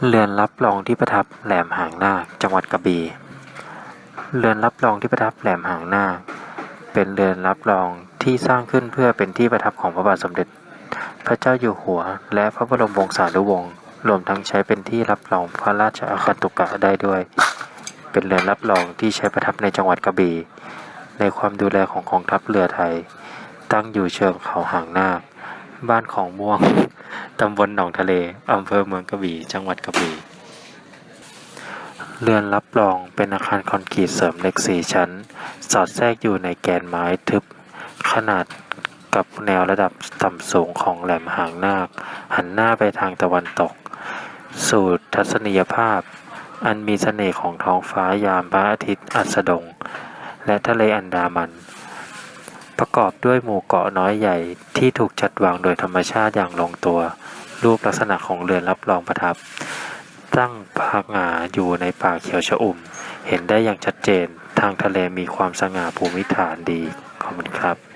เรือนรับรองที่ประทับแหลมหางนาคจังหวัดกระบี่เรือนรับรองที่ประทับแหลมหางนาคเป็นเรือนรับรองที่สร้างขึ้นเพื่อเป็นที่ประทับของพระบาทสมเด็จพระเจ้าอยู่หัวและพระบรมวงศานุวงศ์รวมทั้งใช้เป็นที่รับรองพระราชอาคันตุกะได้ด้วยเป็นเรือนรับรองที่ใช้ประทับในจังหวัดกระบี่ในความดูแลของกองทัพเรือไทยตั้งอยู่เชิงเขาหางนาคบ้านของม่วงตำบลหนองทะเลอำเภอเมืองกระบี่จังหวัดกระบี่เรือนรับรองเป็นอาคารคอนกรีตเสริมเหล็ก4ชั้นสอดแทรกอยู่ในแกนไม้ทึบขนาดกับแนวระดับต่ำสูงของแหลมหางนาคหันหน้าไปทางตะวันตกสู่ทัศนียภาพอันมีเสน่ห์ของท้องฟ้ายามพระอาทิตย์อัสดงและทะเลอันดามันประกอบด้วยหมู่เกาะน้อยใหญ่ที่ถูกจัดวางโดยธรรมชาติอย่างลงตัวรูปลักษณะของเรือนรับรองประทับตั้งผงาอยู่ในป่าเขียวชอุ่มเห็นได้อย่างชัดเจนทางทะเลมีความสง่าภูมิฐานดีขอบคุณครับ